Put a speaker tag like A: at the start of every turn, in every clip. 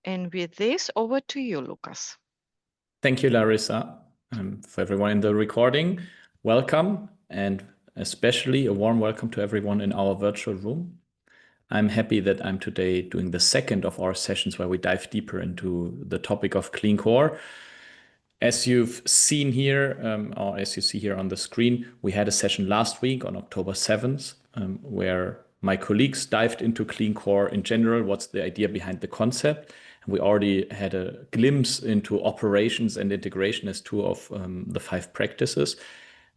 A: And with this, over to you, Lukas.
B: Thank you, Larissa. For everyone in the recording, welcome, and especially a warm welcome to everyone in our virtual room. I'm happy that I'm today doing the second of our sessions where we dive deeper into the topic of Clean Core. As you've seen here, or as you see here on the screen, we had a session last week on October 7th, where my colleagues dived into Clean Core in general, what's the idea behind the concept. And we already had a glimpse into operations and integration as two of the 5 practices.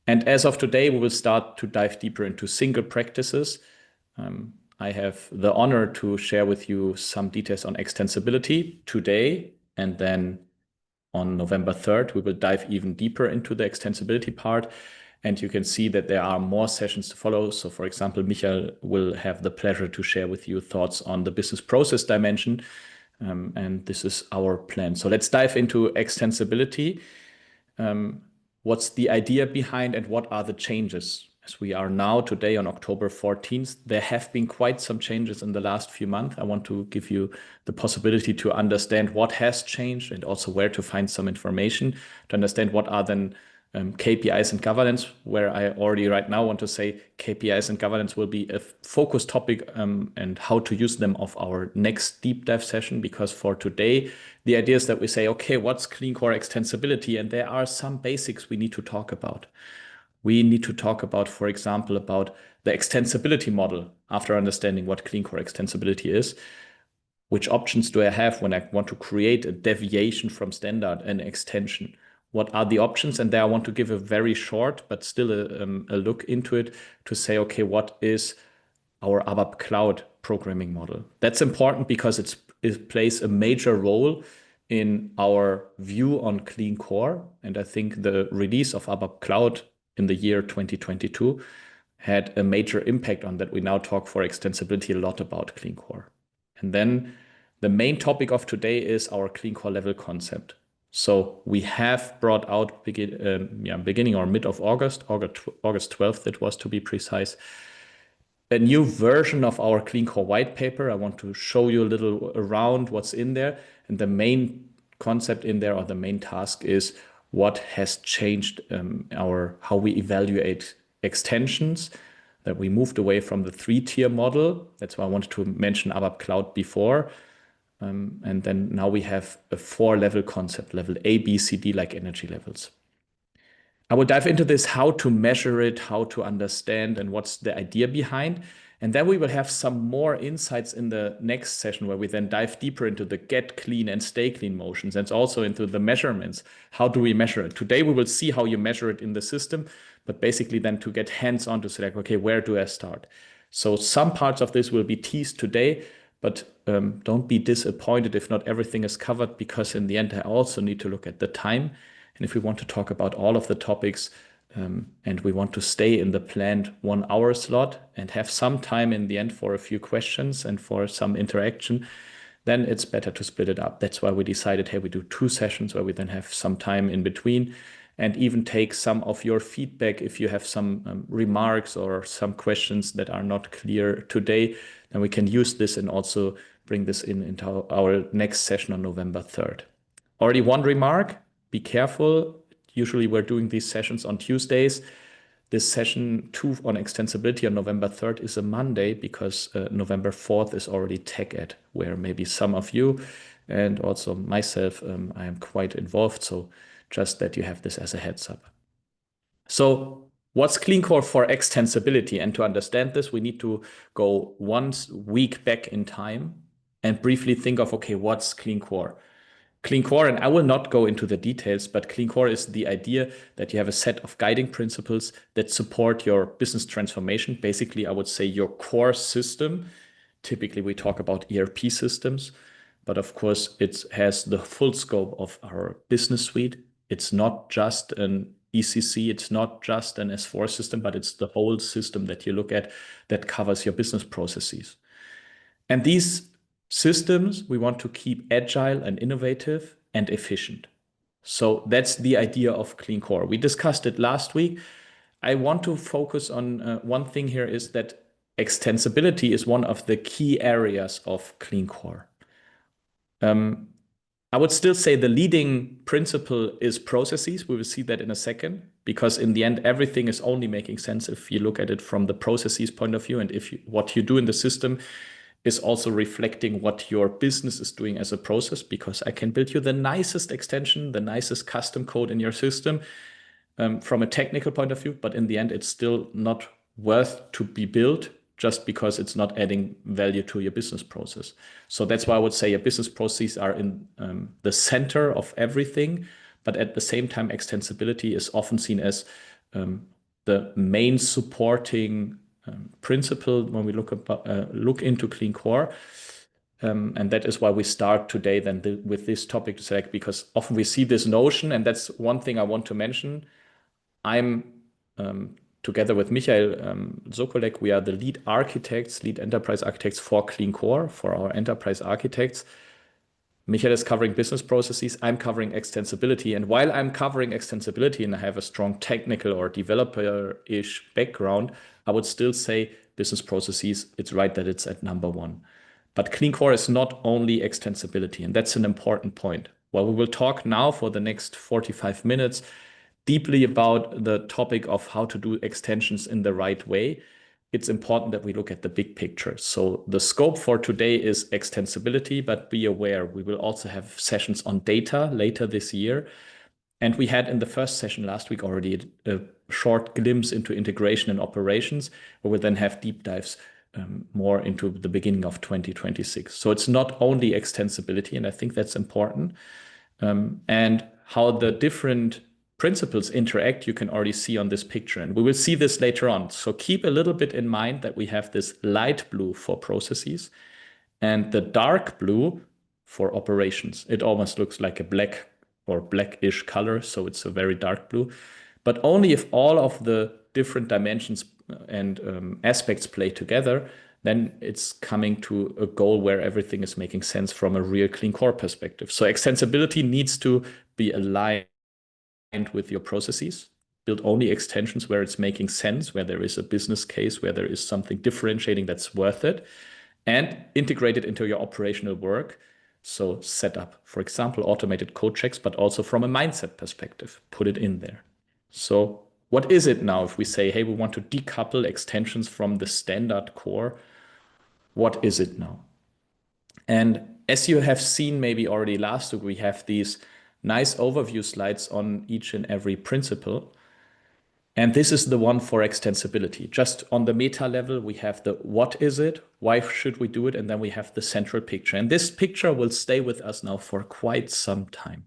B: And as of today, we will start to dive deeper into single practices. I have the honor to share with you some details on extensibility today, and then on November 3rd, we will dive even deeper into the extensibility part. And you can see that there are more sessions to follow. So for example, Michael will have the pleasure to share with you thoughts on the business process dimension. And this is our plan. So let's dive into extensibility. What's the idea behind and what are the changes? As we are now today on October 14th, there have been quite some changes in the last few months. I want to give you the possibility to understand what has changed and also where to find some information to understand what are then KPIs and governance, where I already right now want to say KPIs and governance will be a focus topic and how to use them of our next deep dive session. Because for today, the idea is that we say, okay, what's Clean Core extensibility? And there are some basics we need to talk about. We need to talk about, for example, about the extensibility model after understanding what Clean Core extensibility is. Which options do I have when I want to create a deviation from standard, an extension? What are the options? And there I want to give a very short, but still a look into it to say, okay, what is our ABAP cloud programming model? That's important because it plays a major role in our view on Clean Core. And I think the release of ABAP cloud in the year 2022 had a major impact on that. We now talk for extensibility a lot about Clean Core. And then the main topic of today is our Clean Core level concept. So we have brought out beginning or mid of August 12th, it was to be precise, a new version of our Clean Core white paper. I want to show you a little around what's in there. And the main concept in there, or the main task, is what has changed how we evaluate extensions, that we moved away from the 3-tier model. That's why I wanted to mention ABAP Cloud before. And then now we have a 4-level concept, level A, B, C, D, like energy levels. I will dive into this, how to measure it, how to understand, and what's the idea behind. And then we will have some more insights in the next session where we then dive deeper into the get clean and stay clean motions and also into the measurements. How do we measure it? Today we will see how you measure it in the system, but basically then to get hands-on to select, okay, where do I start? So some parts of this will be teased today, but don't be disappointed if not everything is covered, because in the end, I also need to look at the time. And if we want to talk about all of the topics and we want to stay in the planned 1-hour slot and have some time in the end for a few questions and for some interaction, then it's better to split it up. That's why we decided, hey, we do 2 sessions where we then have some time in between and even take some of your feedback. If you have some remarks or some questions that are not clear today, then we can use this and also bring this into our next session on November 3rd. Already one remark, be careful. Usually we're doing these sessions on Tuesdays. This session 2 on extensibility on November 3rd is a Monday because November 4th is already Tech Ed, where maybe some of you and also myself, I am quite involved. So just that you have this as a heads up. So what's Clean Core for extensibility? And to understand this, we need to go 1 week back in time and briefly think of, okay, what's Clean Core? Clean Core, and I will not go into the details, but Clean Core is the idea that you have a set of guiding principles that support your business transformation. Basically, I would say your core system. Typically, we talk about ERP systems, but of course, it has the full scope of our business suite. It's not just an ECC, it's not just an S4 system, but it's the whole system that you look at that covers your business processes. And these systems we want to keep agile and innovative and efficient. So that's the idea of Clean Core. We discussed it last week. I want to focus on one thing here, is that extensibility is one of the key areas of Clean Core. I would still say the leading principle is processes. We will see that in a second, because in the end, everything is only making sense if you look at it from the processes point of view, and if what you do in the system is also reflecting what your business is doing as a process, because I can build you the nicest extension, the nicest custom code in your system from a technical point of view, but in the end, it's still not worth to be built just because it's not adding value to your business process. So that's why I would say your business processes are in the center of everything, but at the same time, extensibility is often seen as the main supporting principle when we look into Clean Core. And that is why we start today then with this topic to select, because often we see this notion, and that's one thing I want to mention. I'm together with Michael Sokollek, we are the lead enterprise architects for Clean Core, for our enterprise architects. Michael is covering business processes. I'm covering extensibility. And while I'm covering extensibility and I have a strong technical or developer-ish background, I would still say business processes, it's right that it's at number one. But Clean Core is not only extensibility, and that's an important point. Well, we will talk now for the next 45 minutes deeply about the topic of how to do extensions in the right way. It's important that we look at the big picture. So the scope for today is extensibility, but be aware, we will also have sessions on data later this year. And we had in the first session last week already a short glimpse into integration and operations, where we'll then have deep dives more into the beginning of 2026. So it's not only extensibility, and I think that's important. And how the different principles interact, you can already see on this picture. And we will see this later on. So keep a little bit in mind that we have this light blue for processes and the dark blue for operations. It almost looks like a black or blackish color, so it's a very dark blue. But only if all of the different dimensions and aspects play together, then it's coming to a goal where everything is making sense from a real Clean Core perspective. So extensibility needs to be aligned with your processes. Build only extensions where it's making sense, where there is a business case, where there is something differentiating that's worth it, and integrate it into your operational work. So set up, for example, automated code checks, but also from a mindset perspective, put it in there. So what is it now if we say, hey, we want to decouple extensions from the standard core? What is it now? And as you have seen maybe already last week, we have these nice overview slides on each and every principle. And this is the one for extensibility. Just on the meta level, we have the what is it, why should we do it, and then we have the central picture. And this picture will stay with us now for quite some time.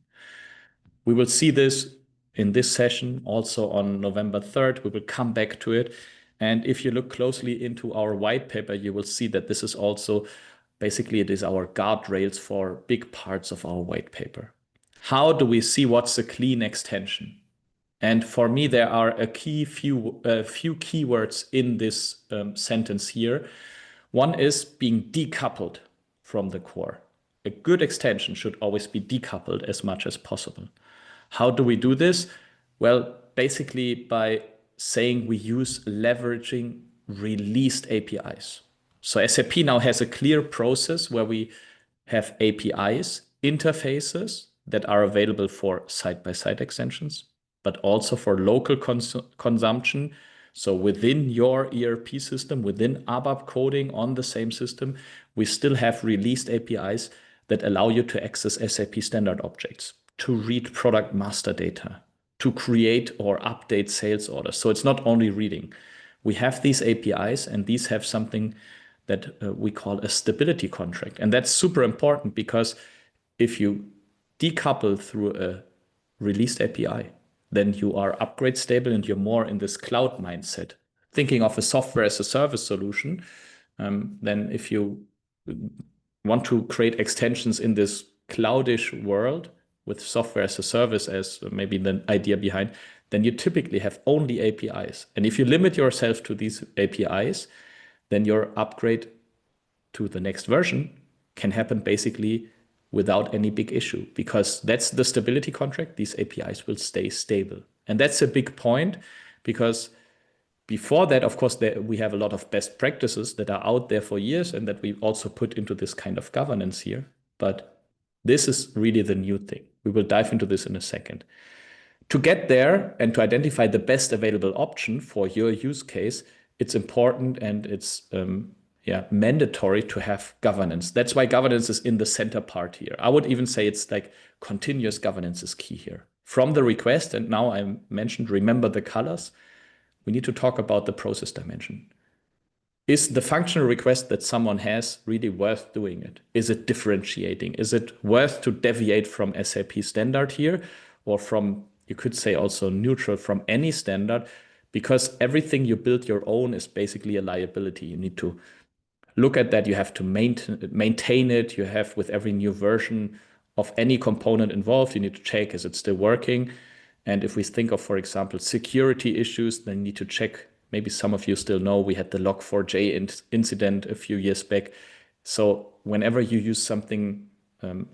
B: We will see this in this session, also on November 3rd. We will come back to it. And if you look closely into our white paper, you will see that this is also, basically it is our guardrails for big parts of our white paper. How do we see what's a clean extension? And for me, there are a few keywords in this sentence here. One is being decoupled from the core. A good extension should always be decoupled as much as possible. How do we do this? Well, basically by saying we use leveraging released APIs. So SAP now has a clear process where we have APIs, interfaces that are available for side-by-side extensions, but also for local consumption. So within your ERP system, within ABAP coding on the same system, we still have released APIs that allow you to access SAP standard objects, to read product master data, to create or update sales orders. So it's not only reading. We have these APIs, and these have something that we call a stability contract. And that's super important, because if you decouple through a released API, then you are upgrade stable and you're more in this cloud mindset. Thinking of a software as a service solution, then if you want to create extensions in this cloudish world with software as a service as maybe the idea behind, then you typically have only APIs. And if you limit yourself to these APIs, then your upgrade to the next version can happen basically without any big issue, because that's the stability contract. These APIs will stay stable. And that's a big point, because before that, of course, we have a lot of best practices that are out there for years and that we also put into this kind of governance here. But This is really the new thing. We will dive into this in a second. To get there and to identify the best available option for your use case, it's important and it's mandatory to have governance. That's why governance is in the center part here. I would even say it's like continuous governance is key here. From the request, and now I mentioned, remember the colors, we need to talk about the process dimension. Is the functional request that someone has really worth doing it? Is it differentiating? Is it worth to deviate from SAP standard here, or from, you could say also neutral, from any standard? Because everything you build your own is basically a liability. You need to look at that. You have to maintain it. You have, with every new version of any component involved, you need to check, is it still working? And if we think of, for example, security issues, then you need to check. Maybe some of you still know we had the Log4j incident a few years back. So whenever you use something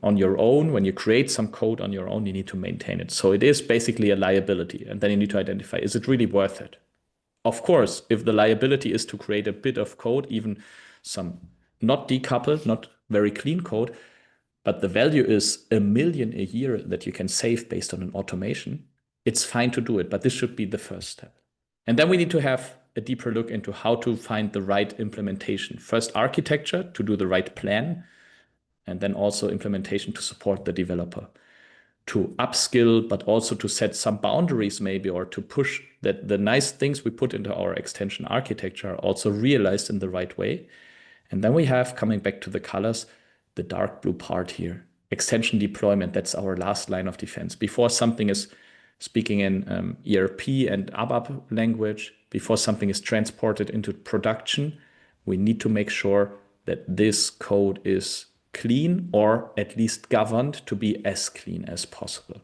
B: on your own, when you create some code on your own, you need to maintain it. So it is basically a liability. And then you need to identify, is it really worth it? Of course, if the liability is to create a bit of code, even some not decoupled, not very clean code, but the value is 1 million a year that you can save based on an automation, it's fine to do it. But this should be the first step. And then we need to have a deeper look into how to find the right implementation. First, architecture to do the right plan, and then also implementation to support the developer, to upskill, but also to set some boundaries maybe, or to push that the nice things we put into our extension architecture are also realized in the right way. And then we have, coming back to the colors, the dark blue part here, extension deployment. That's our last line of defense. Before something is, speaking in ERP and ABAP language, before something is transported into production, we need to make sure that this code is clean, or at least governed to be as clean as possible.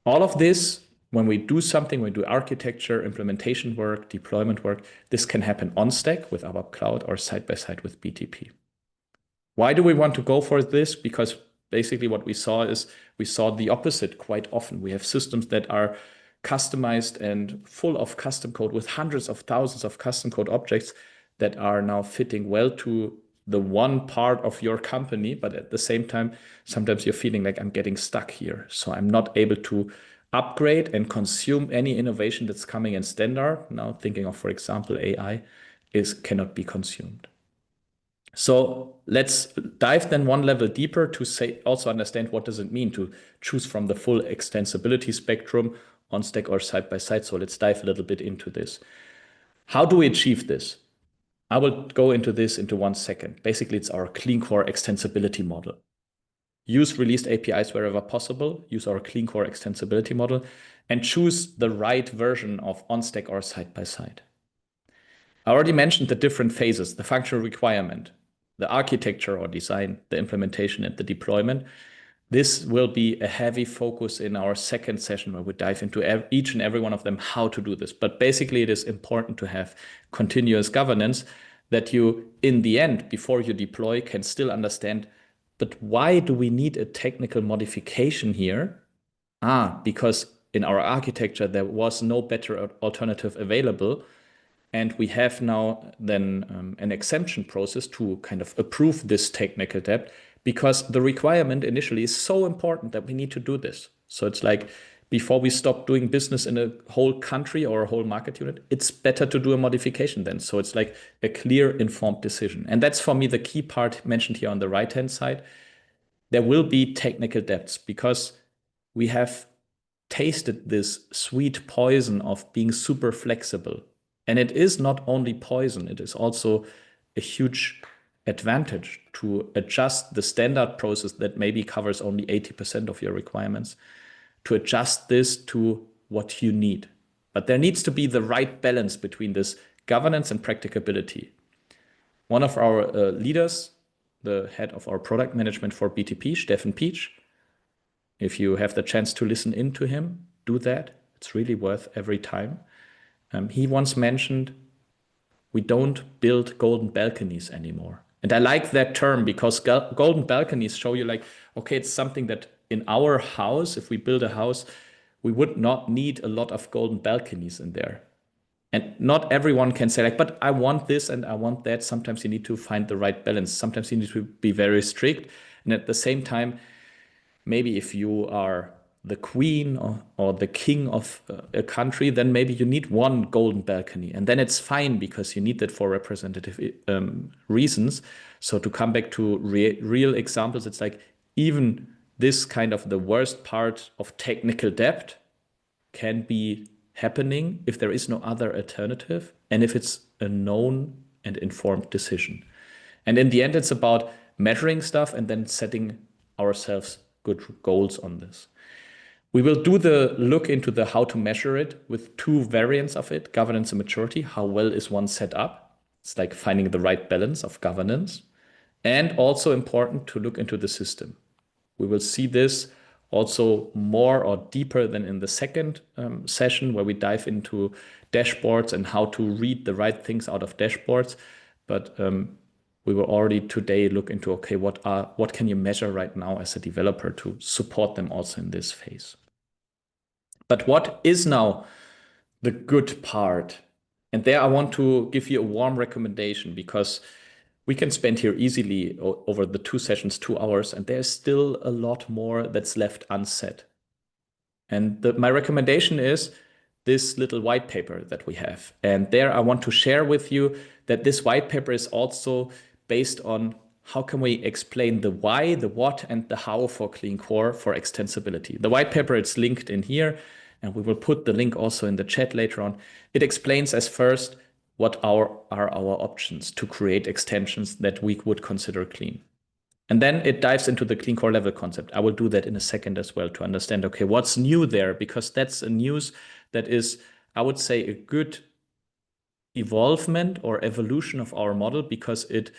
B: All of this, when we do something, we do architecture, implementation work, deployment work, this can happen on stack with ABAP Cloud or side by side with BTP. Why do we want to go for this? Because basically what we saw is we saw the opposite quite often. We have systems that are customized and full of custom code with hundreds of thousands of custom code objects that are now fitting well to the one part of your company. But at the same time, sometimes you're feeling like I'm getting stuck here. So I'm not able to upgrade and consume any innovation that's coming in standard. Now thinking of, for example, AI cannot be consumed. So let's dive then one level deeper to also understand what does it mean to choose from the full extensibility spectrum on stack or side by side. So let's dive a little bit into this. How do we achieve this? I will go into this into 1 second. Basically, it's our clean core extensibility model. Use released APIs wherever possible, use our clean core extensibility model, and choose the right version of on stack or side by side. I already mentioned the different phases, the functional requirement, the architecture or design, the implementation, and the deployment. This will be a heavy focus in our second session where we dive into each and every one of them, how to do this. But basically, it is important to have continuous governance that you, in the end, before you deploy, can still understand, but why do we need a technical modification here? Because in our architecture, there was no better alternative available. And we have now then an exemption process to kind of approve this technical debt, because the requirement initially is so important that we need to do this. So it's like, before we stop doing business in a whole country or a whole market unit, it's better to do a modification then. So it's like a clear, informed decision. And that's for me the key part mentioned here on the right-hand side. There will be technical debts because we have tasted this sweet poison of being super flexible. And it is not only poison, it is also a huge advantage to adjust the standard process that maybe covers only 80% of your requirements, to adjust this to what you need. But there needs to be the right balance between this governance and practicability. One of our leaders, the head of our product management for BTP, Steffen Pietsch, if you have the chance to listen in to him, do that. It's really worth every time. He once mentioned, we don't build golden balconies anymore. And I like that term because golden balconies show you like, okay, it's something that in our house, if we build a house, we would not need a lot of golden balconies in there. And not everyone can say like, but I want this and I want that. Sometimes you need to find the right balance. Sometimes you need to be very strict. And at the same time, maybe if you are the queen or the king of a country, then maybe you need one golden balcony. And then it's fine because you need that for representative reasons. So to come back to real examples, it's like even this kind of the worst part of technical debt can be happening if there is no other alternative and if it's a known and informed decision. And in the end, it's about measuring stuff and then setting ourselves good goals on this. We will do the look into the how to measure it with two variants of it, governance and maturity. How well is one set up? It's like finding the right balance of governance. And also important to look into the system. We will see this also more or deeper than in the second session where we dive into dashboards and how to read the right things out of dashboards. But we will already today look into, okay, what can you measure right now as a developer to support them also in this phase? But what is now the good part? And there I want to give you a warm recommendation because we can spend here easily over the 2 sessions, 2 hours, and there's still a lot more that's left unsaid. And my recommendation is this little white paper that we have. And there I want to share with you that this white paper is also based on how can we explain the why, the what, and the how for Clean Core for extensibility. The white paper, it's linked in here, and we will put the link also in the chat later on. It explains as first what are our options to create extensions that we would consider clean. And then it dives into the clean core level concept. I will do that in a second as well to understand, okay, what's new there? Because that's a news that is, I would say, a good evolvement or evolution of our model because it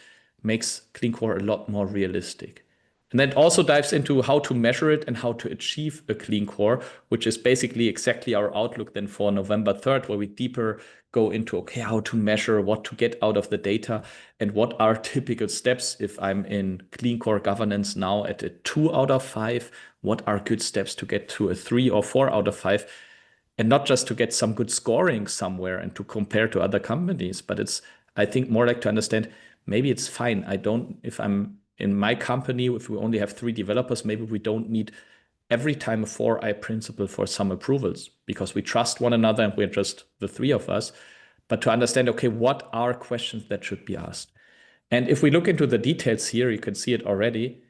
B: makes clean core a lot more realistic. And then it also dives into how to measure it and how to achieve a clean core, which is basically exactly our outlook then for November 3rd, where we deeper go into, okay, how to measure, what to get out of the data, and what are typical steps. If I'm in clean core governance now at a 2 out of 5, what are good steps to get to a 3 or 4 out of 5? And not just to get some good scoring somewhere and to compare to other companies, but it's, I think, more like to understand, maybe it's fine. If I'm in my company, if we only have 3 developers, maybe we don't need every time a 4i principle for some approvals because we trust one another and we're just the 3 of us. But to understand, okay, what are questions that should be asked? And if we look into the details here, you can see it already.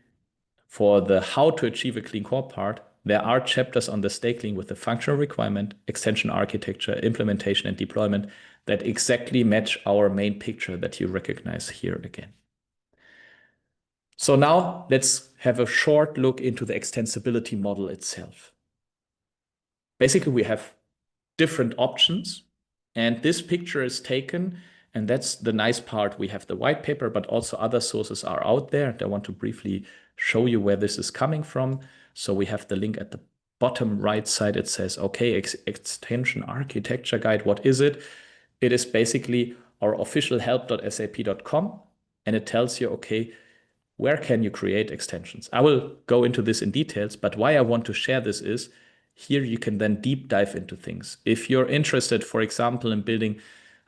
B: For the how to achieve a clean core part, there are chapters on the stakeling with the functional requirement, extension architecture, implementation, and deployment that exactly match our main picture that you recognize here again. So now let's have a short look into the extensibility model itself. Basically, we have different options, and this picture is taken, and that's the nice part. We have the white paper, but also other sources are out there. And I want to briefly show you where this is coming from. So we have the link at the bottom right side. It says, okay, extension architecture guide. What is it? It is basically our official help.sap.com, and it tells you, okay, where can you create extensions? I will go into this in details, but why I want to share this is here you can then deep dive into things. If you're interested, for example, in building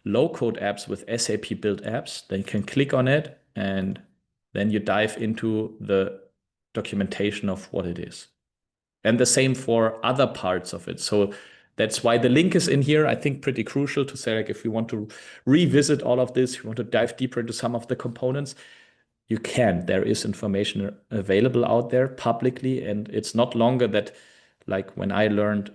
B: low-code apps with SAP built apps, then you can click on it and then you dive into the documentation of what it is. And the same for other parts of it. So that's why the link is in here. I think pretty crucial to say, like, if you want to revisit all of this, you want to dive deeper into some of the components, you can. There is information available out there publicly, and it's not longer that, like when I learned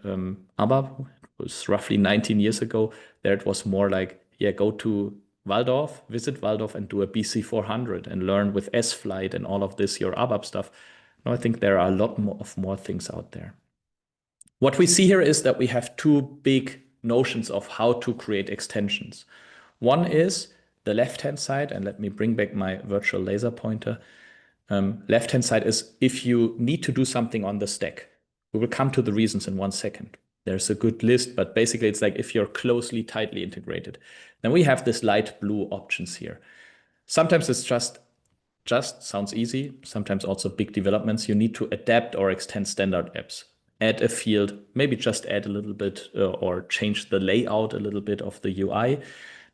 B: ABAP, it was roughly 19 years ago, there it was more like, yeah, go to Waldorf, visit Waldorf and do a BC 400 and learn with S-Flight and all of this, your ABAP stuff. No, I think there are a lot more things out there. What we see here is that we have 2 big notions of how to create extensions. One is the left-hand side, and let me bring back my virtual laser pointer. Left-hand side is if you need to do something on the stack. We will come to the reasons in 1 second. There's a good list, but basically it's like if you're closely, tightly integrated. Then we have this light blue options here. Sometimes it's just sounds easy. Sometimes also big developments. You need to adapt or extend standard apps. Add a field, maybe just add a little bit or change the layout a little bit of the UI.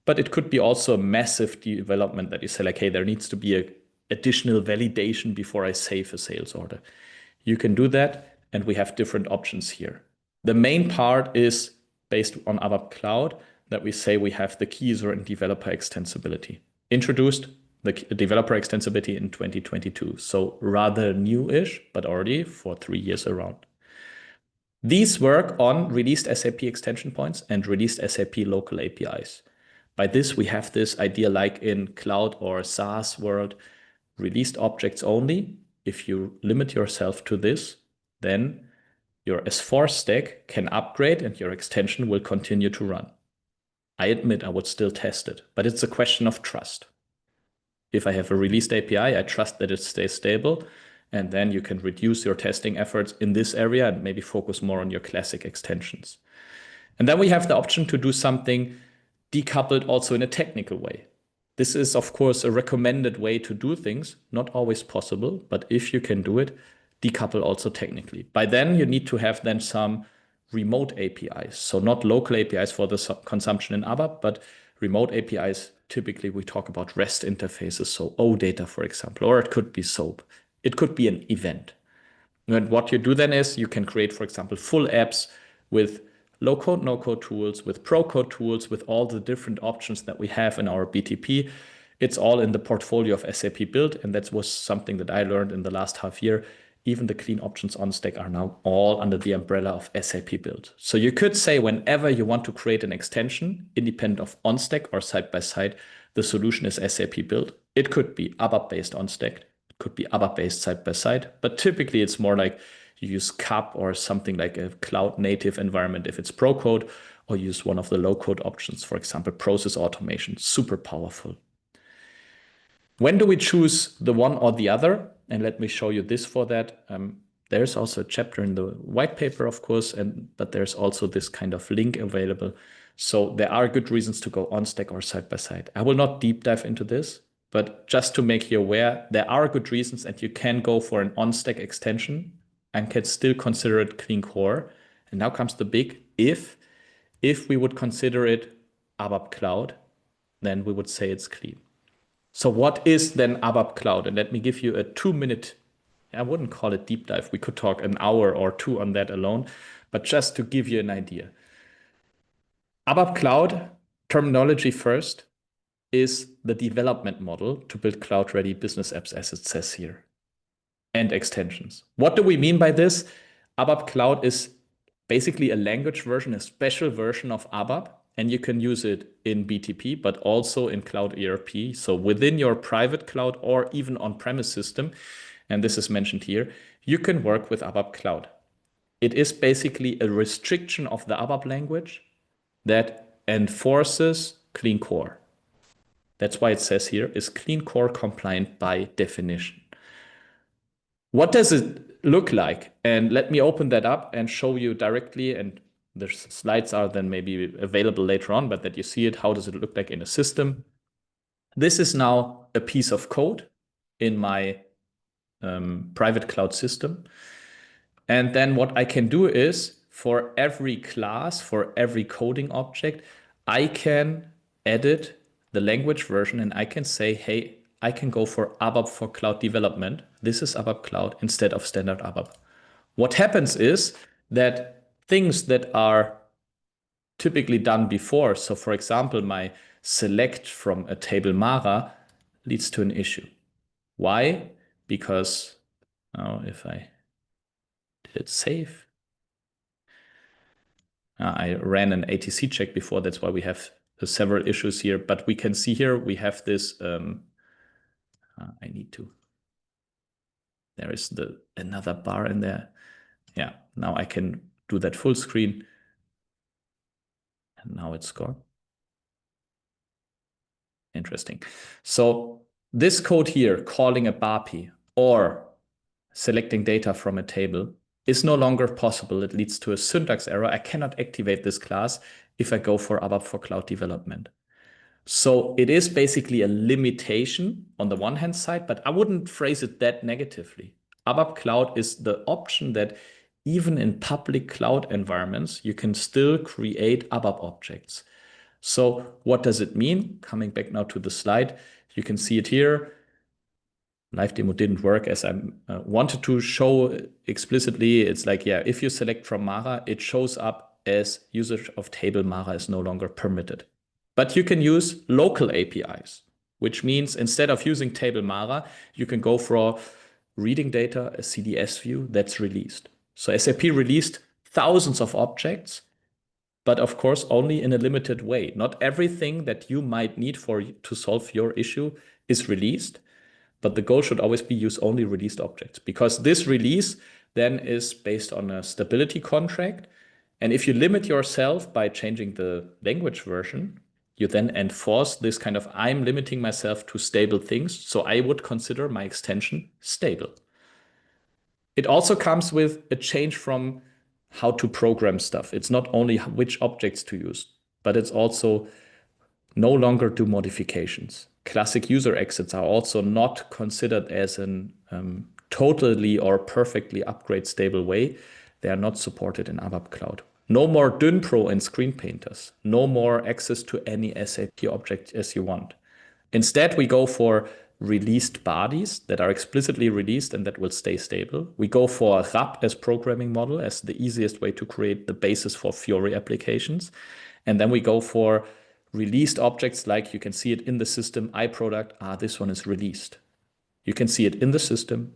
B: But it could be also a massive development that you say, like, hey, there needs to be a additional validation before I save a sales order. You can do that, and we have different options here. The main part is based on ABAP Cloud that we say we have the key user and developer extensibility. Introduced the developer extensibility in 2022, so rather new-ish, but already for 3 years around. These work on released SAP extension points and released SAP local APIs. By this, we have this idea like in cloud or SaaS world, released objects only. If you limit yourself to this, then your S4 stack can upgrade and your extension will continue to run. I admit I would still test it, but it's a question of trust. If I have a released API, I trust that it stays stable, and then you can reduce your testing efforts in this area and maybe focus more on your classic extensions. And then we have the option to do something decoupled also in a technical way. This is, of course, a recommended way to do things, not always possible, but if you can do it, decouple also technically. By then, you need to have then some remote APIs. So not local APIs for the consumption in ABAP, but remote APIs. Typically, we talk about REST interfaces, so OData, for example, or it could be SOAP. It could be an event. And what you do then is you can create, for example, full apps with low-code, no-code tools, with pro-code tools, with all the different options that we have in our BTP. It's all in the portfolio of SAP Build, and that was something that I learned in the last half year. Even the clean options on stack are now all under the umbrella of SAP Build. So you could say whenever you want to create an extension, independent of on stack or side by side, the solution is SAP Build. It could be ABAP based on stack, it could be ABAP based side by side, but typically it's more like you use CAP or something like a cloud native environment if it's pro code, or use one of the low code options, for example, process automation, super powerful. When do we choose the one or the other? And let me show you this for that. There's also a chapter in the white paper, of course, but there's also this kind of link available. So there are good reasons to go on stack or side by side. I will not deep dive into this, but just to make you aware, there are good reasons and you can go for an on stack extension and can still consider it clean core. And now comes the big if. If we would consider it ABAP Cloud, then we would say it's clean. So what is then ABAP Cloud? And let me give you a 2-minute, I wouldn't call it deep dive. We could talk an hour or two on that alone, but just to give you an idea. ABAP Cloud, terminology first, is the development model to build cloud-ready business apps, as it says here, and extensions. What do we mean by this? ABAP Cloud is basically a language version, a special version of ABAP, and you can use it in BTP, but also in cloud ERP. So within your private cloud or even on-premise system, and this is mentioned here, you can work with ABAP Cloud. It is basically a restriction of the ABAP language that enforces clean core. That's why it says here is clean core compliant by definition. What does it look like? And let me open that up and show you directly, and the slides are then maybe available later on, but that you see it, how does it look like in a system? This is now a piece of code in my private cloud system. And then what I can do is for every class, for every coding object, I can edit the language version and I can say, hey, I can go for ABAP for cloud development. This is ABAP Cloud instead of standard ABAP. What happens is that things that are typically done before, so for example, my select from a table Mara leads to an issue. Why? Because if I did it save, I ran an ATC check before. That's why we have several issues here. But we can see here we have this. I need to. There is another bar in there. Yeah, now I can do that full screen. And now it's gone. Interesting. So this code here, calling a BAPI or selecting data from a table, is no longer possible. It leads to a syntax error. I cannot activate this class if I go for ABAP for cloud development. So it is basically a limitation on the one hand side, but I wouldn't phrase it that negatively. ABAP Cloud is the option that even in public cloud environments, you can still create ABAP objects. So what does it mean? Coming back now to the slide, you can see it here. live demo didn't work as I wanted to show explicitly. It's like, yeah, if you select from Mara, it shows up as usage of table Mara is no longer permitted. But you can use local APIs, which means instead of using table Mara, you can go for reading data, a CDS view that's released. So SAP released thousands of objects, but of course only in a limited way. Not everything that you might need to solve your issue is released, but the goal should always be use only released objects, because this release then is based on a stability contract. And if you limit yourself by changing the language version, you then enforce this kind of, I'm limiting myself to stable things, so I would consider my extension stable. It also comes with a change from how to program stuff. It's not only which objects to use, but it's also no longer do modifications. Classic user exits are also not considered as an totally or perfectly upgrade stable way. They are not supported in ABAP Cloud. No more Dyn Pro and screen painters. No more access to any SAP object as you want. Instead, we go for released bodies that are explicitly released and that will stay stable. We go for RAP as programming model as the easiest way to create the basis for Fiori applications. And then we go for released objects, like you can see it in the system, iProduct, this one is released. You can see it in the system.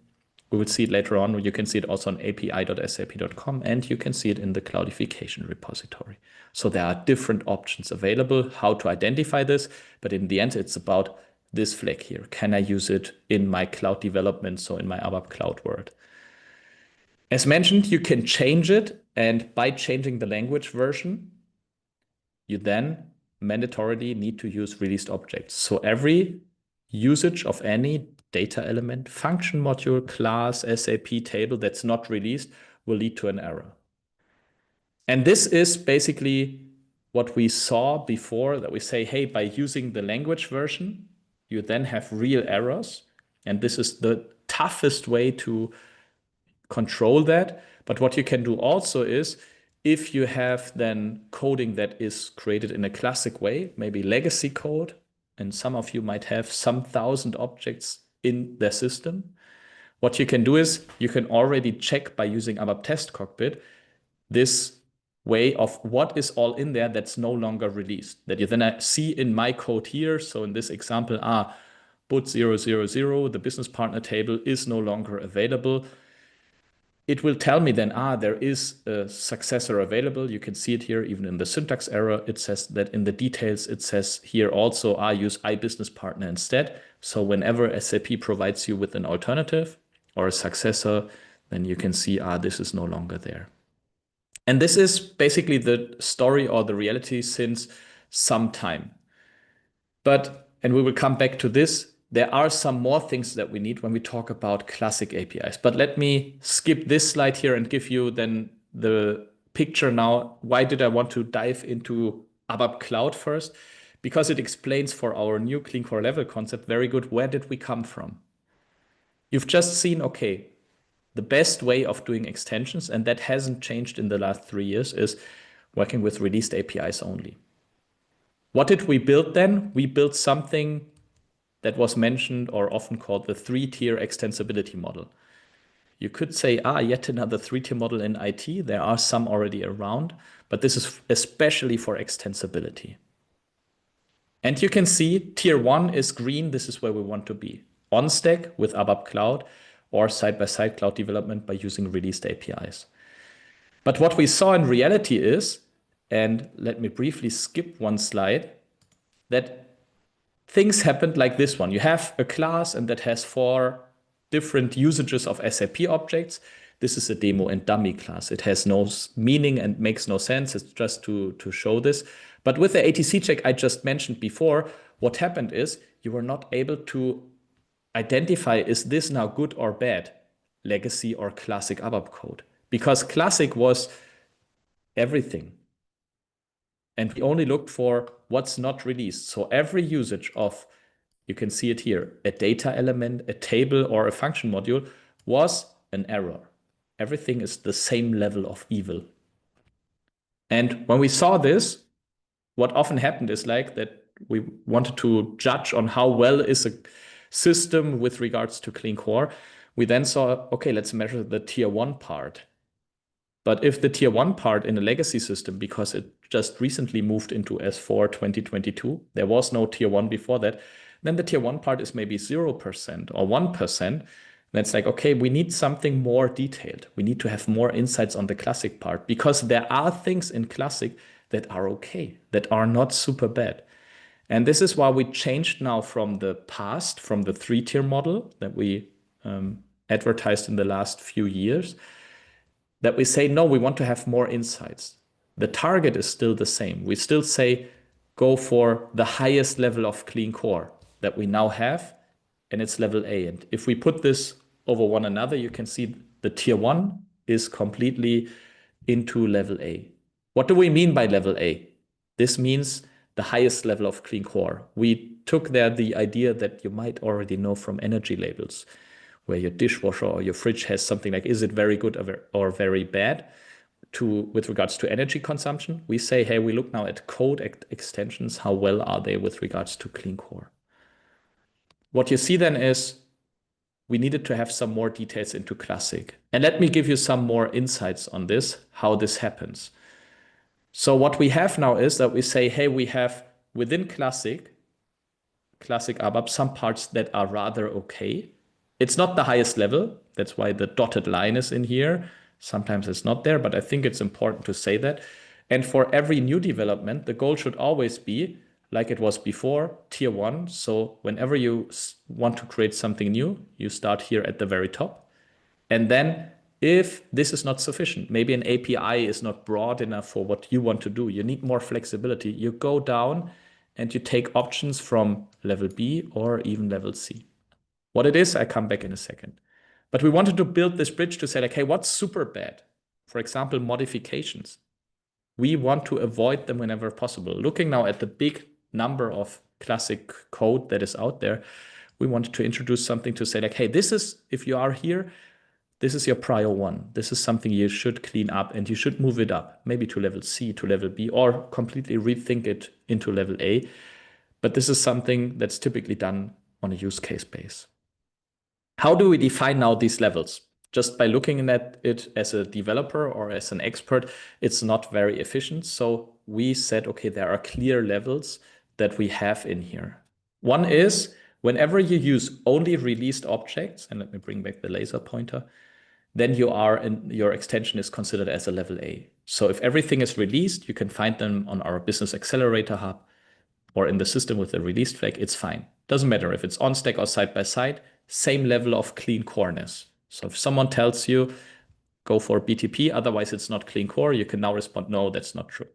B: We will see it later on. You can see it also on api.sap.com, and you can see it in the cloudification repository. So there are different options available, how to identify this, but in the end, it's about this flag here. Can I use it in my cloud development, so in my ABAP cloud world? As mentioned, you can change it, and by changing the language version, you then mandatorily need to use released objects. So every usage of any data element, function module, class, SAP table that's not released will lead to an error. And this is basically what we saw before, that we say, hey, by using the language version, you then have real errors. And this is the toughest way to control that. But what you can do also is, if you have then coding that is created in a classic way, maybe legacy code, and some of you might have some thousand objects in their system, what you can do is you can already check by using ABAP Test Cockpit this way of what is all in there that's no longer released, that you then see in my code here. So in this example, but 000, the business partner table is no longer available. It will tell me then, there is a successor available. You can see it here, even in the syntax error. It says that in the details, it says here also, use iBusinessPartner instead. So whenever SAP provides you with an alternative or a successor, then you can see, this is no longer there. And this is basically the story or the reality since some time. And we will come back to this, there are some more things that we need when we talk about classic APIs. But let me skip this slide here and give you then the picture now. Why did I want to dive into ABAP Cloud first? Because it explains for our new clean core level concept very good, where did we come from? You've just seen, okay, the best way of doing extensions, and that hasn't changed in the last 3 years, is working with released APIs only. What did we build then? We built something that was mentioned or often called the 3-tier extensibility model. You could say, yet another 3-tier model in IT. There are some already around, but this is especially for extensibility. And you can see tier 1 is green. This is where we want to be. On stack with ABAP Cloud or side-by-side cloud development by using released APIs. But what we saw in reality is, and let me briefly skip one slide, that things happened like this one. You have a class and that has 4 different usages of SAP objects. This is a demo and dummy class. It has no meaning and makes no sense. It's just to show this. But with the ATC check I just mentioned before, what happened is you were not able to identify, is this now good or bad, legacy or classic ABAP code? Because classic was everything. And we only looked for what's not released. So every usage of, you can see it here, a data element, a table, or a function module was an error. Everything is the same level of evil. And when we saw this, what often happened is like that we wanted to judge on how well is a system with regards to clean core. We then saw, okay, let's measure the tier one part. But if the tier one part in a legacy system, because it just recently moved into S4 2022, there was no tier one before that, then the tier one part is maybe 0% or 1%. Then it's like, okay, we need something more detailed. We need to have more insights on the classic part because there are things in classic that are okay, that are not super bad. And this is why we changed now from the past, from the 3-tier model that we advertised in the last few years, that we say, no, we want to have more insights. The target is still the same. We still say, go for the highest level of clean core that we now have, and it's level A. And if we put this over one another, you can see the tier one is completely into level A. What do we mean by level A? This means the highest level of clean core. We took there the idea that you might already know from energy labels, where your dishwasher or your fridge has something like, is it very good or very bad with regards to energy consumption? We say, hey, we look now at code extensions. How well are they with regards to clean core? What you see then is we needed to have some more details into classic. And let me give you some more insights on this, how this happens. So what we have now is that we say, hey, we have within classic ABAP, some parts that are rather okay. It's not the highest level. That's why the dotted line is in here. Sometimes it's not there, but I think it's important to say that. And for every new development, the goal should always be, like it was before, tier one. So whenever you want to create something new, you start here at the very top. And then if this is not sufficient, maybe an API is not broad enough for what you want to do, you need more flexibility, you go down and you take options from level B or even level C. What it is, I come back in a second. But we wanted to build this bridge to say, like, hey, what's super bad? For example, modifications. We want to avoid them whenever possible. Looking now at the big number of classic code that is out there, we wanted to introduce something to say, like, hey, this is, if you are here, this is your prior one. This is something you should clean up and you should move it up, maybe to level C, to level B, or completely rethink it into level A. But this is something that's typically done on a use case base. How do we define now these levels? Just by looking at it as a developer or as an expert, it's not very efficient. So we said, okay, there are clear levels that we have in here. One is whenever you use only released objects, and let me bring back the laser pointer, then your extension is considered as a level A. So if everything is released, you can find them on our business accelerator hub or in the system with the released flag, it's fine. Doesn't matter if it's on stack or side by side, same level of clean coreness. So if someone tells you, go for BTP, otherwise it's not clean core, you can now respond, no, that's not true.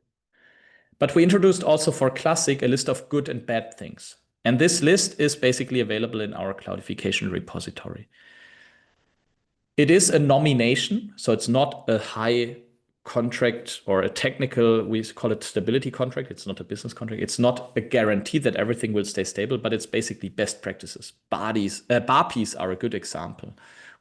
B: But we introduced also for classic a list of good and bad things. And this list is basically available in our cloudification repository. It is a nomination, so it's not a high contract or a technical, we call it stability contract. It's not a business contract. It's not a guarantee that everything will stay stable, but it's basically best practices. BAPIs are a good example.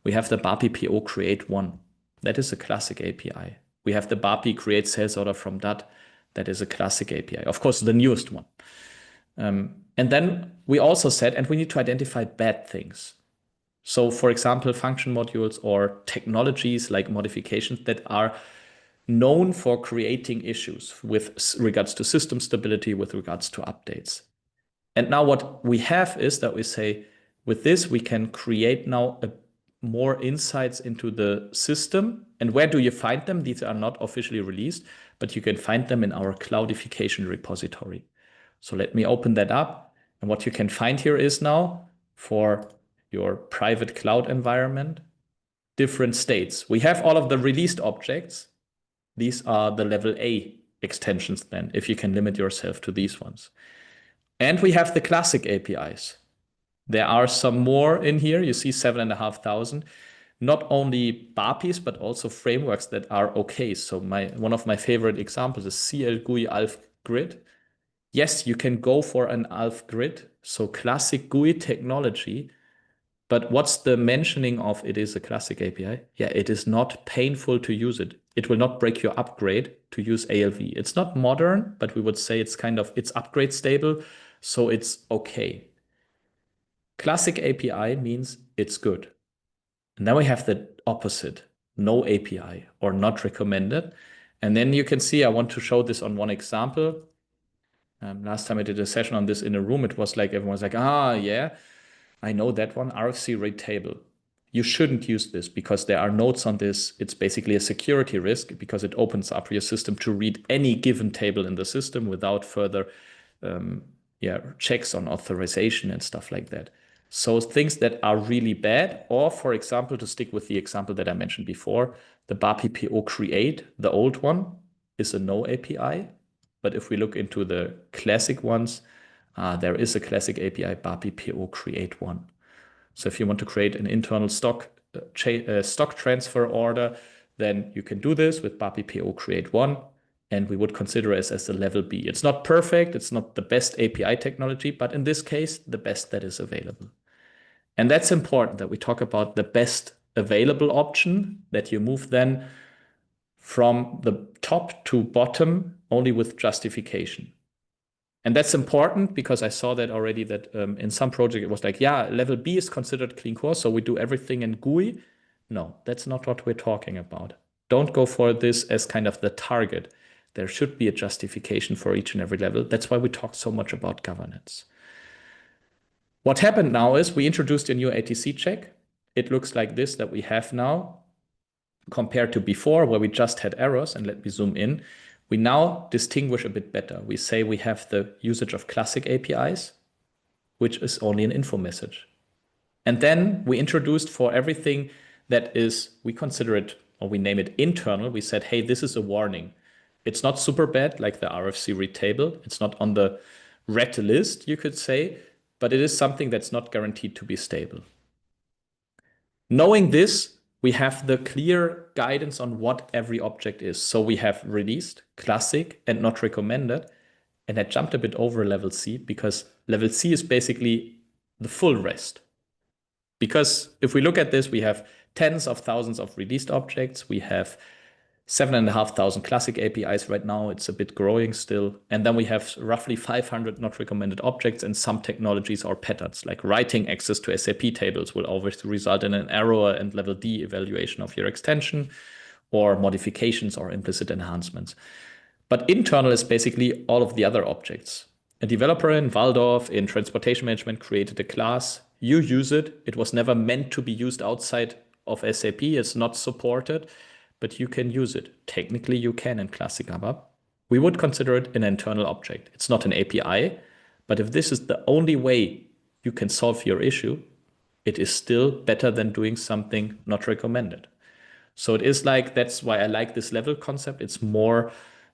B: We have the BAPI PO create one. That is a classic API. We have the BAPI create sales order from that. That is a classic API. Of course, the newest one. And then we also said, and we need to identify bad things. So for example, function modules or technologies like modifications that are known for creating issues with regards to system stability, with regards to updates. And now what we have is that we say, with this, we can create now more insights into the system. And where do you find them? These are not officially released, but you can find them in our cloudification repository. So let me open that up. And what you can find here is now for your private cloud environment, different states. We have all of the released objects. These are the level A extensions then, if you can limit yourself to these ones. And we have the classic APIs. There are some more in here. You see 7,500. Not only BAPIs, but also frameworks that are okay. So one of my favorite examples is CL GUI Alf Grid. Yes, you can go for an Alf Grid, so classic GUI technology. But what's the mentioning of it is a classic API? Yeah, it is not painful to use it. It will not break your upgrade to use ALV. It's not modern, but we would say it's upgrade stable, so it's okay. Classic API means it's good. And then we have the opposite, no API or not recommended. And then you can see, I want to show this on one example. Last time I did a session on this in a room, it was like everyone's like, yeah, I know that one, RFC rate table. You shouldn't use this because there are notes on this. It's basically a security risk because it opens up your system to read any given table in the system without further checks on authorization and stuff like that. So things that are really bad, or for example, to stick with the example that I mentioned before, the BAPI PO create, the old one, is a no API. But if we look into the classic ones, there is a classic API, BAPI PO create one. So if you want to create an internal stock transfer order, then you can do this with BAPI PO create one, and we would consider it as a level B. It's not perfect, it's not the best API technology, but in this case, the best that is available. And that's important that we talk about the best available option, that you move then from the top to bottom only with justification. And that's important because I saw that already that in some project it was like, yeah, level B is considered clean core, so we do everything in GUI. No, that's not what we're talking about. Don't go for this as kind of the target. There should be a justification for each and every level. That's why we talk so much about governance. What happened now is we introduced a new ATC check. It looks like this that we have now compared to before where we just had errors. And let me zoom in. We now distinguish a bit better. We say we have the usage of classic APIs, which is only an info message. And then we introduced for everything that is, we consider it, or we name it internal, we said, hey, this is a warning. It's not super bad like the RFC read table. It's not on the red list, you could say, but it is something that's not guaranteed to be stable. Knowing this, we have the clear guidance on what every object is. So we have released, classic, and not recommended. And I jumped a bit over level C because level C is basically the full rest. Because if we look at this, we have tens of thousands of released objects. We have 7,500 classic APIs right now. It's a bit growing still. And then we have roughly 500 not recommended objects and some technologies or patterns, like writing access to SAP tables will always result in an error and level D evaluation of your extension, or modifications or implicit enhancements. But internal is basically all of the other objects. A developer in Waldorf in transportation management created a class. You use it. It was never meant to be used outside of SAP. It's not supported, but you can use it. Technically, you can in classic ABAP. We would consider it an internal object. It's not an API, but if this is the only way you can solve your issue, it is still better than doing something not recommended. So it is like, that's why I like this level concept. It's more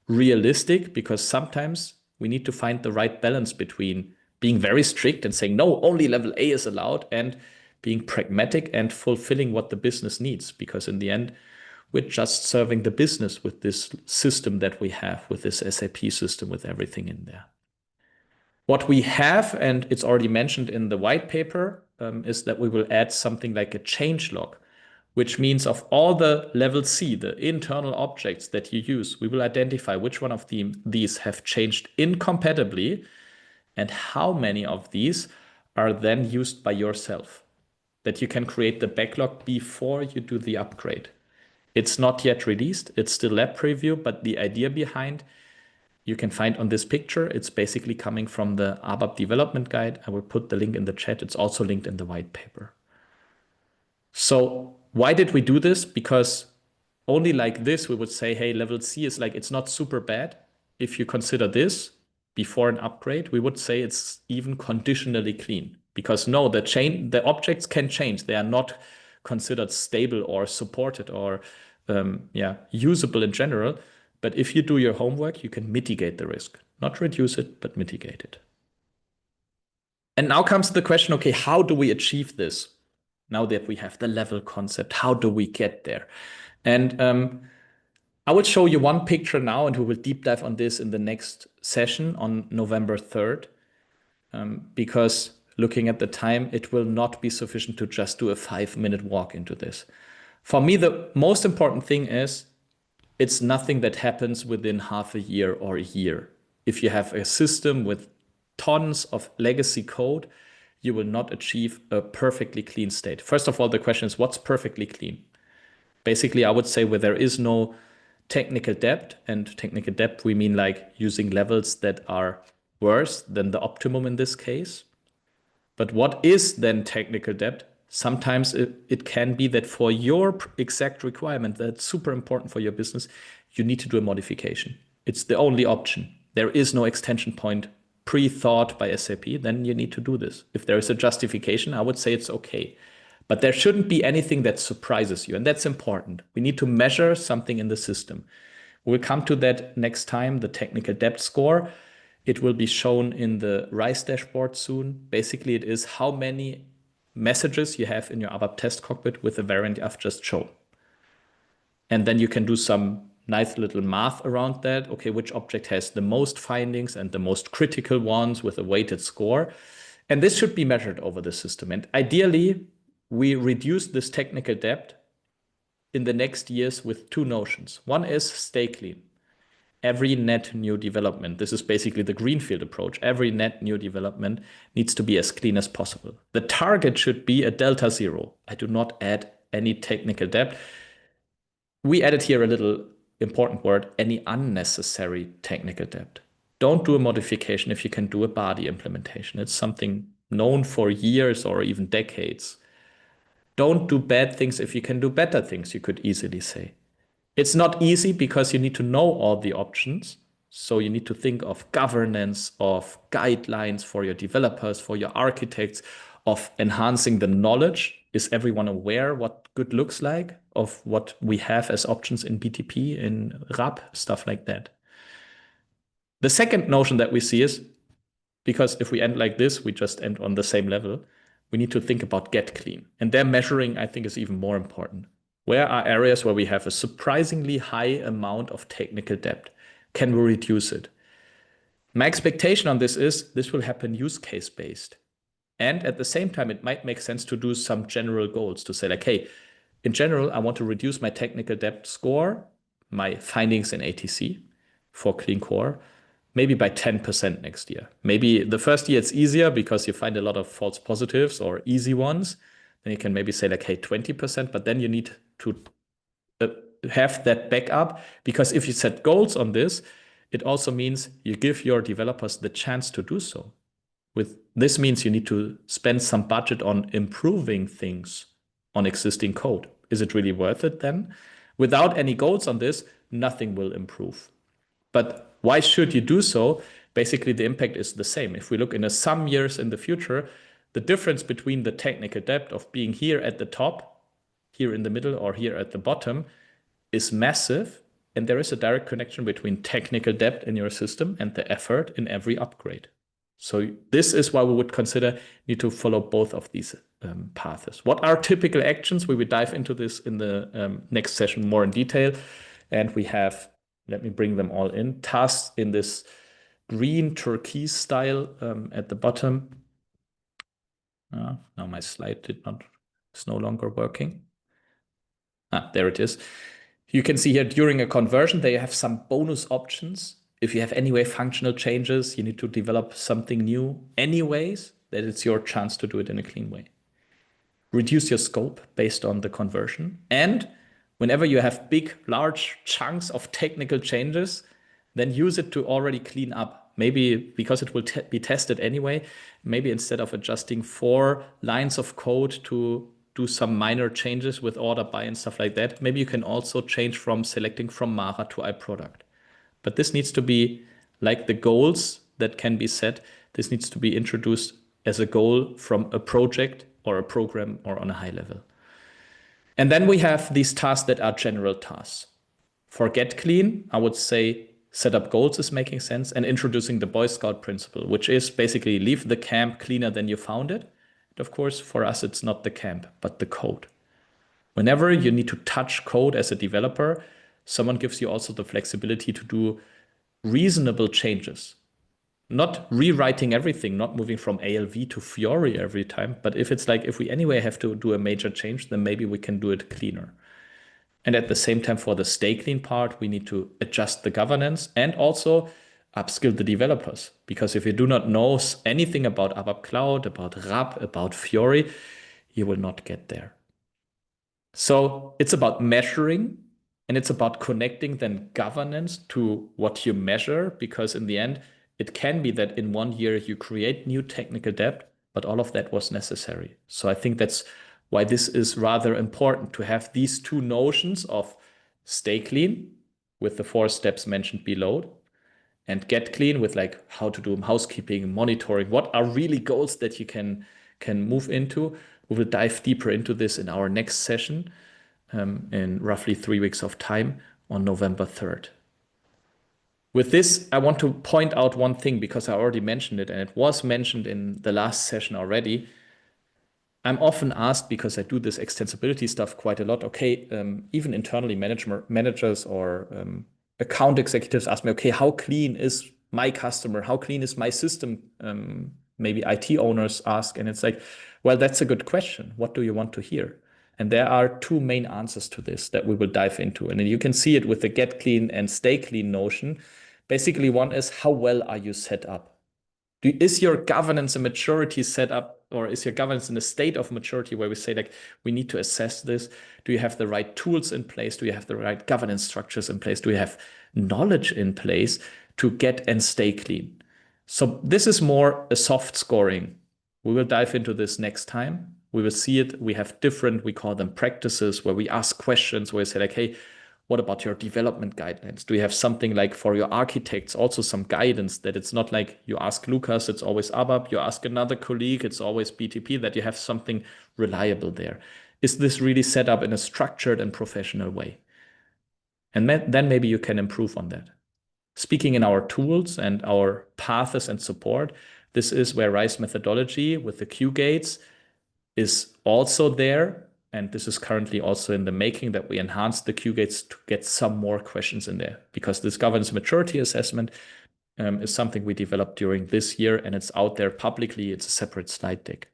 B: realistic because sometimes we need to find the right balance between being very strict and saying, no, only level A is allowed, and being pragmatic and fulfilling what the business needs. Because in the end, we're just serving the business with this system that we have, with this SAP system, with everything in there. What we have, and it's already mentioned in the white paper, is that we will add something like a change log, which means of all the level C, the internal objects that you use, we will identify which one of these have changed incompatibly and how many of these are then used by yourself, that you can create the backlog before you do the upgrade. It's not yet released. It's still lab preview, but the idea behind you can find on this picture. It's basically coming from the ABAP development guide. I will put the link in the chat. It's also linked in the white paper. So why did we do this? Because only like this, we would say, hey, level C is like, it's not super bad. If you consider this before an upgrade, we would say it's even conditionally clean. Because no, the objects can change. They are not considered stable or supported or usable in general. But if you do your homework, you can mitigate the risk. Not reduce it, but mitigate it. And now comes the question, okay, how do we achieve this? Now that we have the level concept, how do we get there? And I will show you one picture now, and we will deep dive on this in the next session on November 3rd. Because looking at the time, it will not be sufficient to just do a 5-minute walk into this. For me, the most important thing is it's nothing that happens within half a year or a year. If you have a system with tons of legacy code, you will not achieve a perfectly clean state. First of all, the question is, what's perfectly clean? Basically, I would say where there is no technical debt, and technical debt, we mean like using levels that are worse than the optimum in this case. But what is then technical debt? Sometimes it can be that for your exact requirement that's super important for your business, you need to do a modification. It's the only option. There is no extension point pre-thought by SAP, then you need to do this. If there is a justification, I would say it's okay. But there shouldn't be anything that surprises you, and that's important. We need to measure something in the system. We'll come to that next time, the technical debt score. It will be shown in the RISE dashboard soon. Basically, it is how many messages you have in your ABAP test cockpit with the variant I've just shown. And then you can do some nice little math around that. Okay, which object has the most findings and the most critical ones with a weighted score? And this should be measured over the system. And ideally, we reduce this technical debt in the next years with two notions. One is stay clean. Every net new development, this is basically the greenfield approach. Every net new development needs to be as clean as possible. The target should be a delta zero. I do not add any technical debt. We added here a little important word, any unnecessary technical debt. Don't do a modification if you can do a body implementation. It's something known for years or even decades. Don't do bad things if you can do better things, you could easily say. It's not easy because you need to know all the options. So you need to think of governance, of guidelines for your developers, for your architects, of enhancing the knowledge. Is everyone aware what good looks like, of what we have as options in BTP, in RAP, stuff like that? The second notion that we see is, because if we end like this, we just end on the same level, we need to think about get clean. And their measuring, I think, is even more important. Where are areas where we have a surprisingly high amount of technical debt? Can we reduce it? My expectation on this is this will happen use case based. And at the same time, it might make sense to do some general goals to say like, hey, in general, I want to reduce my technical debt score, my findings in ATC for clean core, maybe by 10% next year. Maybe the first year it's easier because you find a lot of false positives or easy ones. Then you can maybe say like, hey, 20%, but then you need to have that backup, because if you set goals on this, it also means you give your developers the chance to do so. With this means you need to spend some budget on improving things on existing code. Is it really worth it then? Without any goals on this, nothing will improve. But why should you do so? Basically, the impact is the same. If we look in some years in the future, the difference between the technical debt of being here at the top, here in the middle, or here at the bottom is massive. And there is a direct connection between technical debt in your system and the effort in every upgrade. So this is why we would consider need to follow both of these paths. What are typical actions? We will dive into this in the next session more in detail. And we have, let me bring them all in, tasks in this green turquoise style at the bottom. Now my slide is no longer working. There it is. You can see here during a conversion, they have some bonus options. If you have anyway functional changes, you need to develop something new anyways, that it's your chance to do it in a clean way. Reduce your scope based on the conversion. And whenever you have big, large chunks of technical changes, then use it to already clean up. Maybe because it will be tested anyway, maybe instead of adjusting 4 lines of code to do some minor changes with order by and stuff like that, maybe you can also change from selecting from Mara to iProduct. But this needs to be like the goals that can be set. This needs to be introduced as a goal from a project or a program or on a high level. And then we have these tasks that are general tasks. For Get Clean, I would say set up goals is making sense, and introducing the Boy Scout principle, which is basically leave the camp cleaner than you found it. And of course, for us, it's not the camp, but the code. Whenever you need to touch code as a developer, someone gives you also the flexibility to do reasonable changes. Not rewriting everything, not moving from ALV to Fiori every time, but if it's like, if we anyway have to do a major change, then maybe we can do it cleaner. And at the same time, for the stay clean part, we need to adjust the governance and also upskill the developers. Because if you do not know anything about ABAP Cloud, about RAP, about Fiori, you will not get there. So it's about measuring, and it's about connecting then governance to what you measure, because in the end, it can be that in 1 year you create new technical debt, but all of that was necessary. So I think that's why this is rather important to have these two notions of stay clean with the 4 steps mentioned below, and get clean with like how to do housekeeping, monitoring, what are really goals that you can move into. We will dive deeper into this in our next session in roughly 3 weeks of time on November 3rd. With this, I want to point out one thing because I already mentioned it, and it was mentioned in the last session already. I'm often asked, because I do this extensibility stuff quite a lot, okay, even internally managers or account executives ask me, okay, how clean is my customer? How clean is my system? Maybe IT owners ask, and it's like, well, that's a good question. What do you want to hear? And there are 2 main answers to this that we will dive into. And then you can see it with the get clean and stay clean notion. Basically, one is how well are you set up? Is your governance and maturity set up, or is your governance in a state of maturity where we say, like, we need to assess this? Do you have the right tools in place? Do you have the right governance structures in place? Do you have knowledge in place to get and stay clean? So this is more a soft scoring. We will dive into this next time. We will see it. We have different, we call them practices, where we ask questions, where we say, like, hey, what about your development guidelines? Do you have something like for your architects, also some guidance that it's not like you ask Lukas, it's always ABAP, you ask another colleague, it's always BTP, that you have something reliable there. Is this really set up in a structured and professional way? And then maybe you can improve on that. Speaking in our tools and our paths and support, this is where RISE methodology with the Q gates is also there. And this is currently also in the making, that we enhance the Q gates to get some more questions in there, because this governance maturity assessment is something we developed during this year, and it's out there publicly. It's a separate slide deck.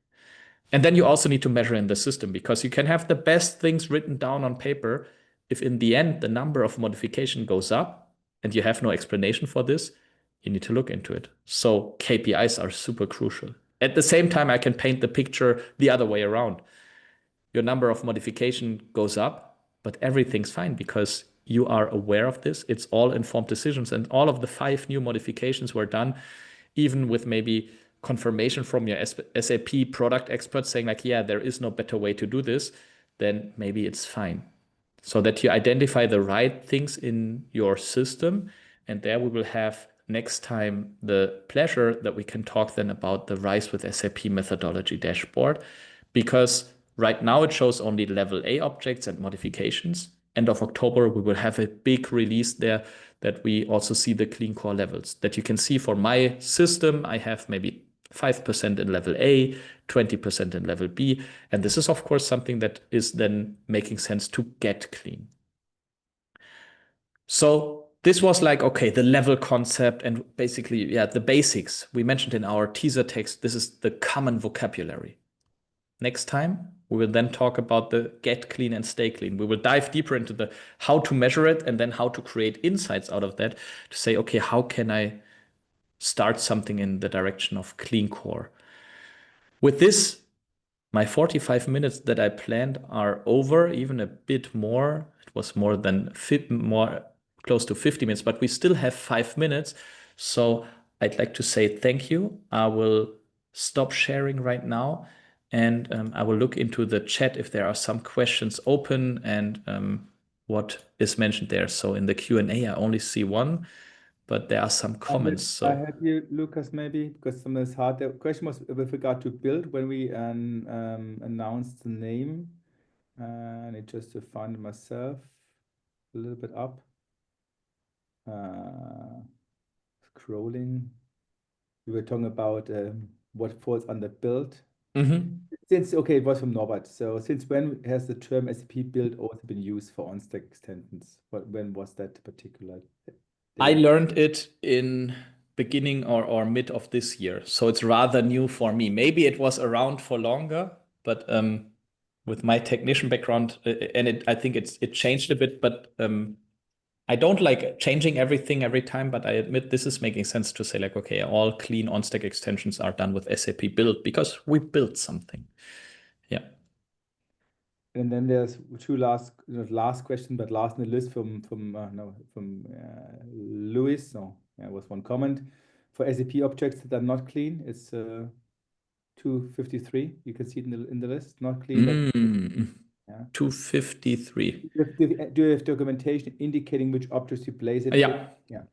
B: And then you also need to measure in the system, because you can have the best things written down on paper. If in the end the number of modification goes up and you have no explanation for this, you need to look into it. So KPIs are super crucial. At the same time, I can paint the picture the other way around. Your number of modification goes up, but everything's fine because you are aware of this. It's all informed decisions, and all of the 5 new modifications were done, even with maybe confirmation from your SAP product experts saying, like, yeah, there is no better way to do this, then maybe it's fine. So that you identify the right things in your system. And there we will have next time the pleasure that we can talk then about the RISE with SAP methodology dashboard, because right now it shows only level A objects and modifications. End of October, we will have a big release there that we also see the clean core levels that you can see for my system. I have maybe 5% in level A, 20% in level B. And this is, of course, something that is then making sense to get clean. So this was like, okay, the level concept and basically, yeah, the basics. We mentioned in our teaser text, this is the common vocabulary. Next time, we will then talk about the get clean and stay clean. We will dive deeper into the how to measure it and then how to create insights out of that to say, okay, how can I start something in the direction of clean core? With this, my 45 minutes that I planned are over, even a bit more. It was more than more close to 50 minutes, but we still have 5 minutes. So I'd like to say thank you. I will stop sharing right now, and I will look into the chat if there are some questions open and what is mentioned there. So in the Q&A, I only see one, but there are some comments.
C: I had you, Lucas, maybe, because sometimes it's hard. The question was with regard to build when we announced the name. I need just to find it myself a little bit up. Scrolling. We were talking about what falls under build. Since, okay, it was from Norbert. So since when has the term SAP build also been used for on-stack extensions? When was that particular day?
B: I learned it in beginning or mid of this year. So it's rather new for me. Maybe it was around for longer, but with my technician background, and I think it changed a bit, but I don't like changing everything every time, but I admit this is making sense to say like, okay, all clean on-stack extensions are done with SAP build because we built something. Yeah.
C: And then there's two last question, but last in the list from Louis. No, there was one comment for SAP objects that are not clean. It's 253. You can see it in the list. Not clean, but yeah.
B: 253.
C: Do you have documentation indicating which objects you place it?
B: Yeah.
C: Yeah.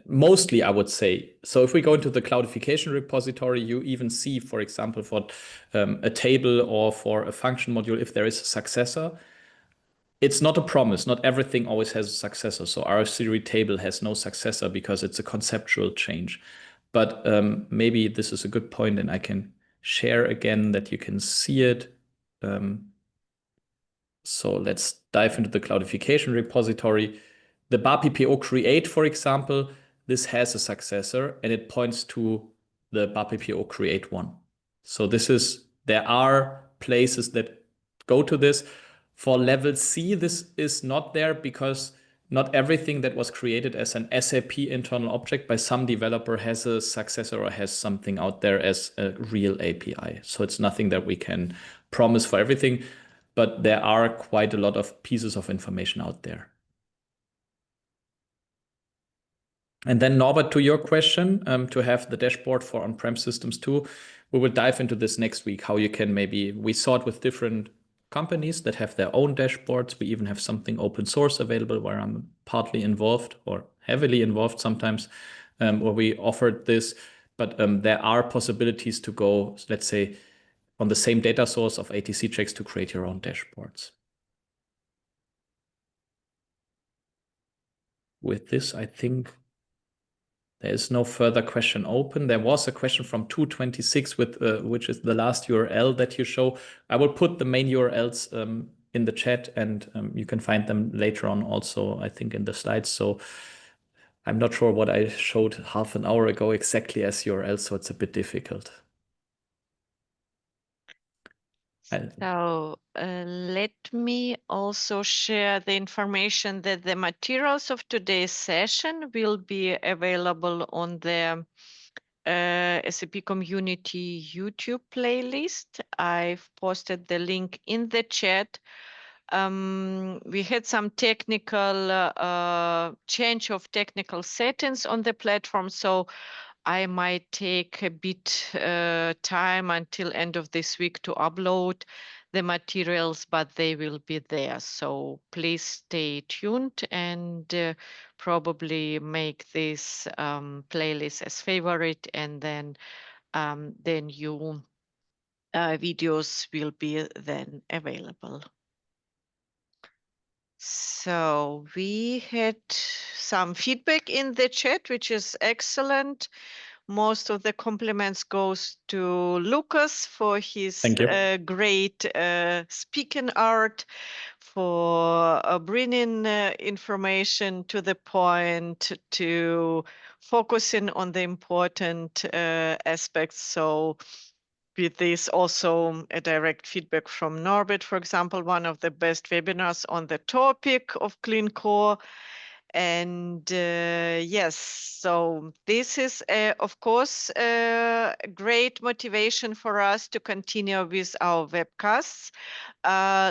B: Mostly, I would say. So if we go into the cloudification repository, you even see, for example, for a table or for a function module, if there is a successor, it's not a promise. Not everything always has a successor. So our theory table has no successor because it's a conceptual change. But maybe this is a good point, and I can share again that you can see it. So let's dive into the cloudification repository. The BAPPO create, for example, this has a successor and it points to the BAPPO create one. So there are places that go to this. For level C, this is not there because not everything that was created as an SAP internal object by some developer has a successor or has something out there as a real API. So it's nothing that we can promise for everything, but there are quite a lot of pieces of information out there. And then Norbert, to your question, to have the dashboard for on-prem systems too, we will dive into this next week, how you can we saw it with different companies that have their own dashboards. We even have something open source available where I'm partly involved or heavily involved sometimes, where we offered this. But there are possibilities to go, let's say, on the same data source of ATC checks to create your own dashboards. With this, I think there is no further question open. There was a question from 226, which is the last URL that you show. I will put the main URLs in the chat, and you can find them later on also, I think, in the slides. So I'm not sure what I showed half an hour ago exactly as URL, so it's a bit difficult.
A: So let me also share the information that the materials of today's session will be available on the SAP Community YouTube playlist. I've posted the link in the chat. We had some technical change of technical settings on the platform, so I might take a bit time until end of this week to upload the materials, but they will be there. So please stay tuned and probably make this playlist as favorite, and then the new videos will be then available. So we had some feedback in the chat, which is excellent. Most of the compliments goes to Lukas for his great speaking art, for bringing information to the point, to focusing on the important aspects. So with this also a direct feedback from Norbert, for example, one of the best webinars on the topic of Clean Core. And yes, so this is, of course, a great motivation for us to continue with our webcasts.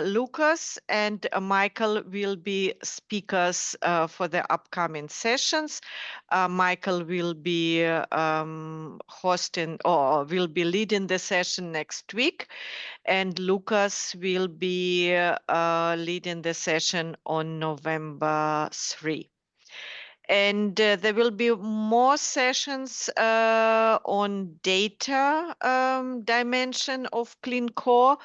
A: Lukas and Michael will be speakers for the upcoming sessions. Michael will be hosting or will be leading the session next week, and Lukas will be leading the session on November 3. And there will be more sessions on data dimension of Clean Core.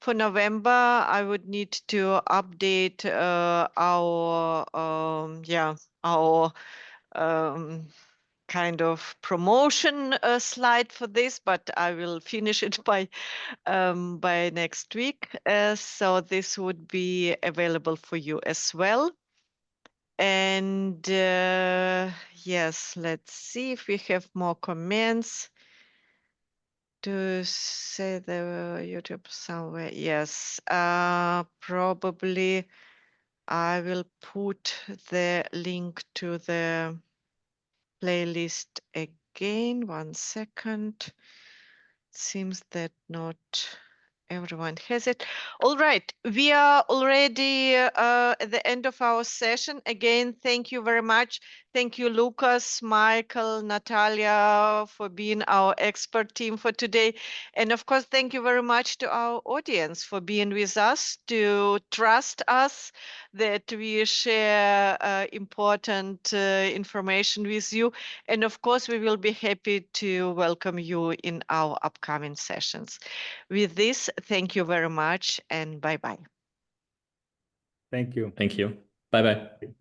A: For November, I would need to update our kind of promotion slide for this, but I will finish it by next week. So this would be available for you as well. And yes, let's see if we have more comments to say the YouTube somewhere. Yes, probably I will put the link to the playlist again. 1 second. Seems that not everyone has it. All right, we are already at the end of our session. Again, thank you very much. Thank you, Lukas, Michael, Natalia, for being our expert team for today. And of course, thank you very much to our audience for being with us, to trust us that we share important information with you. And of course, we will be happy to welcome you in our upcoming sessions. With this, thank you very much and bye-bye.
C: Thank you.
B: Thank you. Bye-bye.